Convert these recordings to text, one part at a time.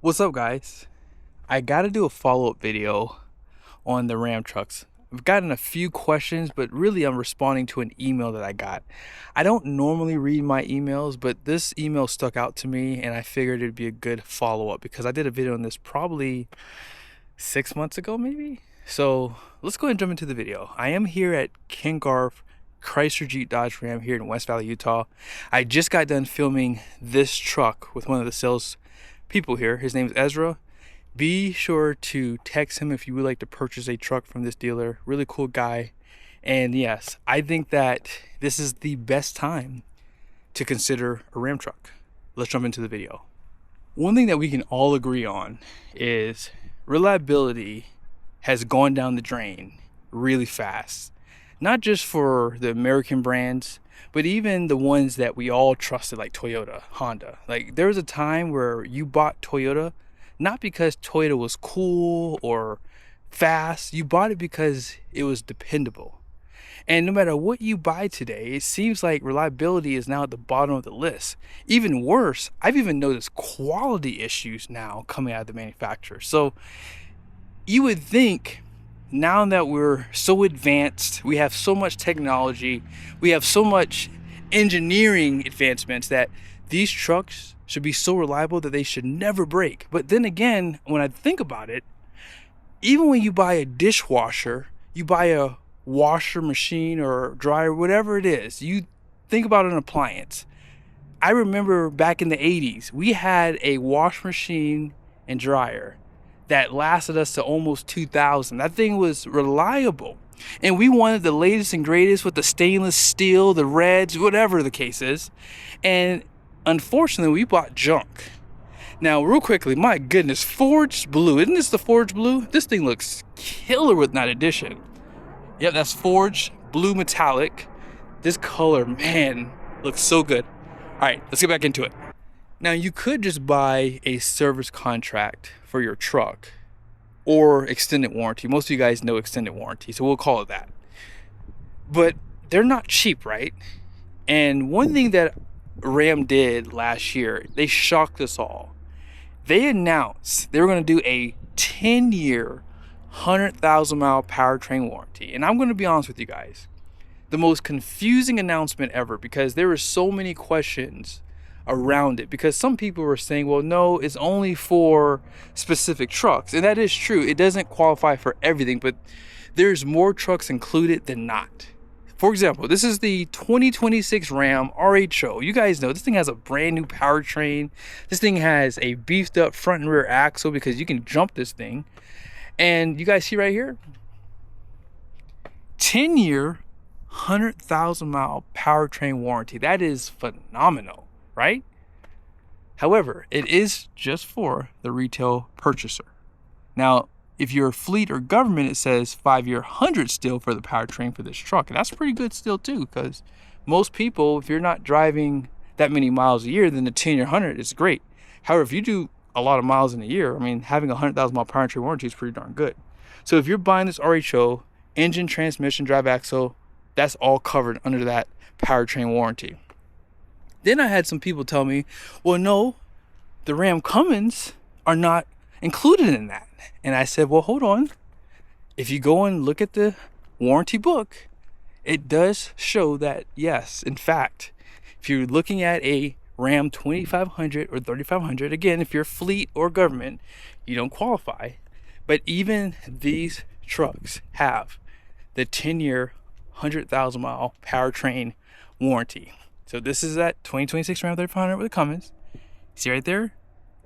What's up, guys? I gotta do a follow-up video on the Ram trucks. I've gotten a few questions, but really I'm responding to an email that I got. I don't normally read my emails, but this email stuck out to me and I figured it'd be a good follow-up because I did a video on this probably 6 months ago, maybe? So let's go ahead and jump into the video. I am here at Ken Garff Chrysler Jeep Dodge Ram here in West Valley, Utah. I just got done filming this truck with one of the sales people here. His name is Ezra. Be sure to text him if you would like to purchase a truck from this dealer. Really cool guy. And yes, I think that this is the best time to consider a Ram truck. Let's jump into the video. One thing that we can all agree on is reliability has gone down the drain really fast. Not just for the American brands, but even the ones that we all trusted, like Toyota, Honda. Like, there was a time where you bought Toyota not because Toyota was cool or fast. You bought it because it was dependable. And no matter what you buy today, it seems like reliability is now at the bottom of the list. Even worse, I've even noticed quality issues now coming out of the manufacturer. So you would think, now that we're so advanced, we have so much technology, we have so much engineering advancements, that these trucks should be so reliable that they should never break. But then again, when I think about it, even when you buy a dishwasher, you buy a washer machine or dryer, whatever it is, you think about an appliance. I remember back in the 80s, we had a wash machine and dryer that lasted us to almost 2000. That thing was reliable. And we wanted the latest and greatest with the stainless steel, the reds, whatever the case is. And unfortunately, we bought junk. Now, real quickly, my goodness, forged blue. Isn't this the forged blue? This thing looks killer with that addition. Yep, that's forged blue metallic. This color, man, looks so good. All right, let's get back into it. Now, you could just buy a service contract for your truck or extended warranty. Most of you guys know extended warranty, so we'll call it that. But they're not cheap, right? And one thing that Ram did last year, they shocked us all. They announced they were going to do a 10-year, 100,000-mile powertrain warranty. And I'm going to be honest with you guys, the most confusing announcement ever, because there were so many questions around it, because some people were saying, well, no, it's only for specific trucks. And that is true. It doesn't qualify for everything, but there's more trucks included than not. For example, this is the 2026 Ram RHO. You guys know this thing has a brand new powertrain. This thing has a beefed up front and rear axle because you can jump this thing. And you guys see right here, 10-year, 100,000-mile powertrain warranty. That is phenomenal, right? However, it is just for the retail purchaser. Now, if you're a fleet or government, it says 5-year, 100 still for the powertrain for this truck. And that's pretty good still too, because most people, if you're not driving that many miles a year, then the 10-year 100 is great. However, if you do a lot of miles in a year, I mean, having a 100,000-mile powertrain warranty is pretty darn good. So if you're buying this RHO, engine, transmission, drive axle, that's all covered under that powertrain warranty. Then I had some people tell me, well, no, the Ram Cummins are not included in that. And I said, well, hold on. If you go and look at the warranty book, it does show that, yes, in fact, if you're looking at a Ram 2500 or 3500, again, if you're fleet or government, you don't qualify. But even these trucks have the 10-year, 100,000-mile powertrain warranty. So this is that 2026 Ram 3500 with the Cummins. See right there?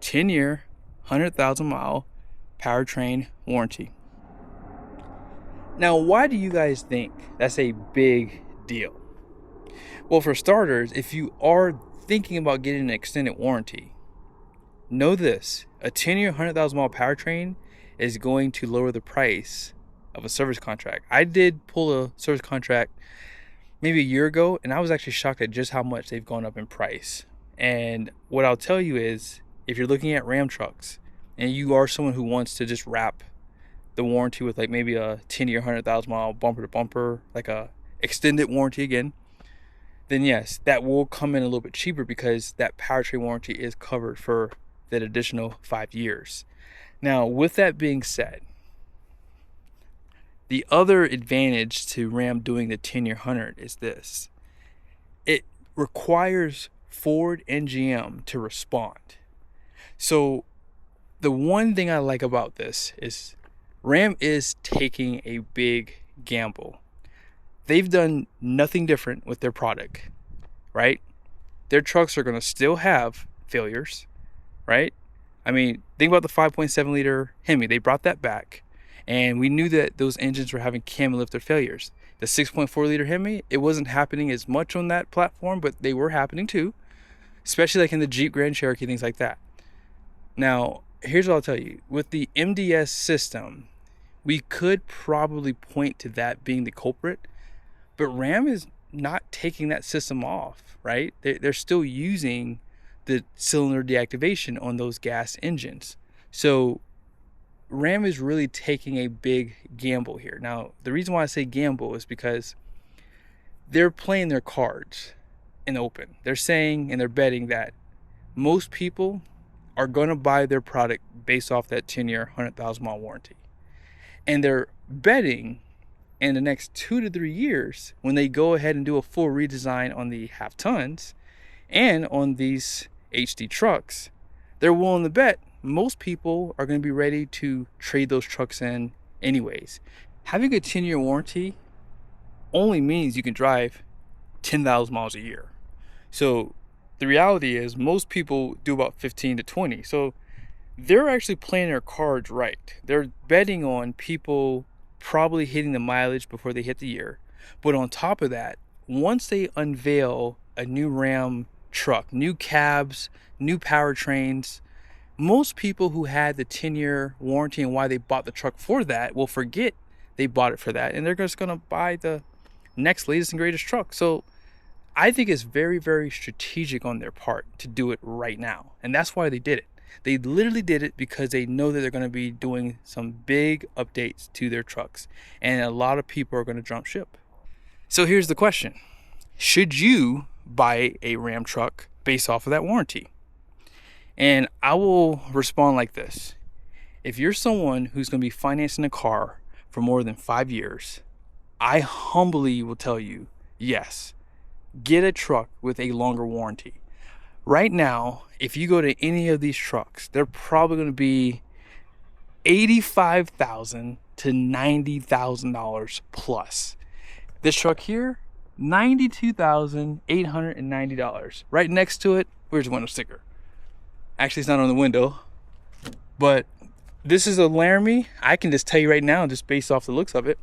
10-year, 100,000-mile powertrain warranty. Now, why do you guys think that's a big deal? Well, for starters, if you are thinking about getting an extended warranty, know this: a 10-year, 100,000-mile powertrain is going to lower the price of a service contract. I did pull a service contract maybe a year ago, and I was actually shocked at just how much they've gone up in price. And what I'll tell you is, if you're looking at Ram trucks and you are someone who wants to just wrap the warranty with like maybe a 10-year, 100,000-mile bumper to bumper, like a extended warranty again, then yes, that will come in a little bit cheaper because that powertrain warranty is covered for that additional 5 years. Now, with that being said, the other advantage to Ram doing the 10-year 100 is this. It requires Ford and GM to respond. So the one thing I like about this is Ram is taking a big gamble. They've done nothing different with their product, right? Their trucks are going to still have failures, right? I mean, think about the 5.7 liter Hemi. They brought that back, and we knew that those engines were having cam lifter failures. The 6.4 liter Hemi, it wasn't happening as much on that platform, but they were happening too, especially like in the Jeep Grand Cherokee, things like that. Now, here's what I'll tell you. With the MDS system, we could probably point to that being the culprit, but Ram is not taking that system off, right? They're still using the cylinder deactivation on those gas engines. So Ram is really taking a big gamble here. Now, the reason why I say gamble is because they're playing their cards in the open. They're saying and they're betting that most people are going to buy their product based off that 10-year, 100,000 mile warranty. And they're betting in the next 2 to 3 years, when they go ahead and do a full redesign on the half tons and on these HD trucks, they're willing to bet most people are going to be ready to trade those trucks in anyways. Having a 10-year warranty only means you can drive 10,000 miles a year. So the reality is most people do about 15 to 20. So they're actually playing their cards right. They're betting on people probably hitting the mileage before they hit the year. But on top of that, once they unveil a new Ram truck, new cabs, new powertrains, most people who had the 10-year warranty and why they bought the truck for that will forget they bought it for that, and they're just going to buy the next latest and greatest truck. So I think it's very, very strategic on their part to do it right now. And that's why they did it. They literally did it because they know that they're going to be doing some big updates to their trucks. And a lot of people are going to jump ship. So here's the question. Should you buy a Ram truck based off of that warranty? And I will respond like this. If you're someone who's going to be financing a car for more than 5 years, I humbly will tell you, yes, get a truck with a longer warranty. Right now, if you go to any of these trucks, they're probably going to be $85,000 to $90,000 plus. This truck here, $92,890. Right next to it, where's the window sticker? Actually, it's not on the window, but this is a Laramie. I can just tell you right now, just based off the looks of it,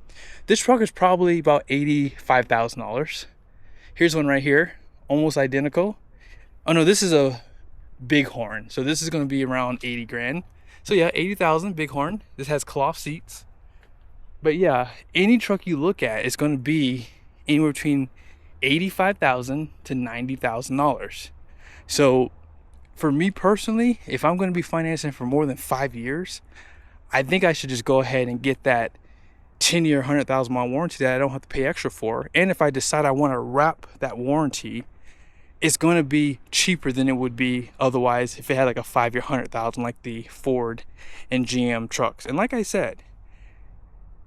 this truck is probably about $85,000. Here's one right here, almost identical. Oh no, this is a Bighorn. So this is going to be around 80 grand. So yeah, 80,000 Bighorn. This has cloth seats. But yeah, any truck you look at is going to be anywhere between $85,000 to $90,000. So for me personally, if I'm going to be financing for more than 5 years, I think I should just go ahead and get that 10-year, 100,000 mile warranty that I don't have to pay extra for. And if I decide I want to wrap that warranty, it's going to be cheaper than it would be otherwise if it had like a 5-year, 100,000 like the Ford and GM trucks. And like I said,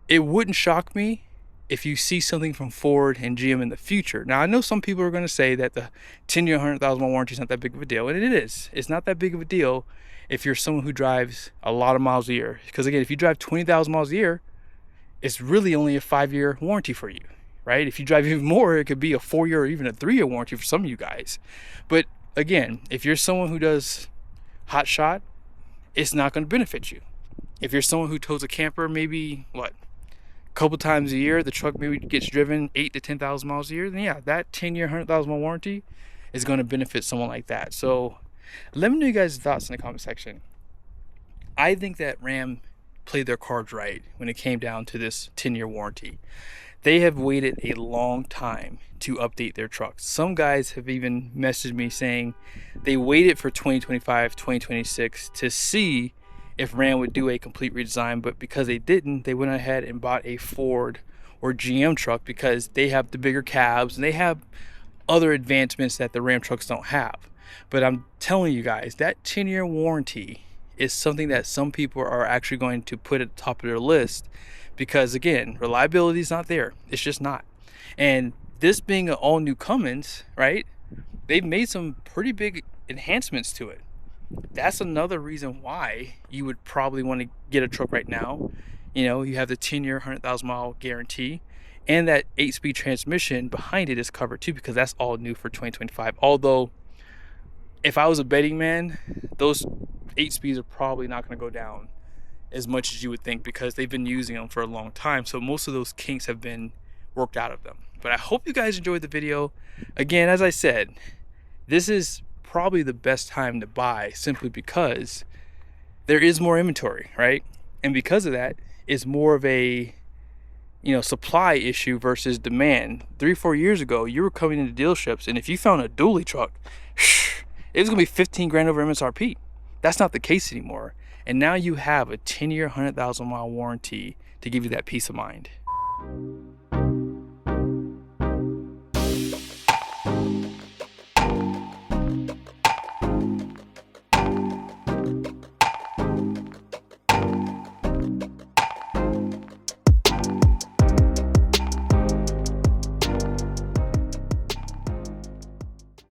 it wouldn't shock me if you see something from Ford and GM in the future. Now, I know some people are going to say that the 10-year, 100,000 mile warranty is not that big of a deal, and it is. It's not that big of a deal if you're someone who drives a lot of miles a year. Because again, if you drive 20,000 miles a year, it's really only a 5-year warranty for you, right? If you drive even more, it could be a 4-year or even a 3-year warranty for some of you guys. But again, if you're someone who does hot shot, it's not going to benefit you. If you're someone who tows a camper, maybe a couple times a year, the truck maybe gets driven 8 to 10,000 miles a year, then yeah, that 10-year, 100,000 mile warranty is going to benefit someone like that. So let me know you guys' thoughts in the comment section. I think that Ram played their cards right when it came down to this 10-year warranty. They have waited a long time to update their trucks. Some guys have even messaged me saying they waited for 2025, 2026 to see if Ram would do a complete redesign, but because they didn't, they went ahead and bought a Ford or GM truck because they have the bigger cabs and they have other advancements that the Ram trucks don't have. But I'm telling you guys, that 10-year warranty is something that some people are actually going to put at the top of their list, because again, reliability is not there. It's just not. And this being an all new Cummins, right? They've made some pretty big enhancements to it. That's another reason why you would probably want to get a truck right now. You know, you have the 10-year, 100,000 mile guarantee, and that 8-speed transmission behind it is covered too, because that's all new for 2025. Although, if I was a betting man, those 8 speeds are probably not going to go down as much as you would think, because they've been using them for a long time. So most of those kinks have been worked out of them. But I hope you guys enjoyed the video. Again, as I said, this is probably the best time to buy, simply because there is more inventory, right? And because of that, it's more of a, you know, supply issue versus demand. 3-4 years ago, you were coming into dealerships, and if you found a dually truck, it was gonna be 15 grand over MSRP. That's not the case anymore. And now you have a 10-year, 100,000 mile warranty to give you that peace of mind.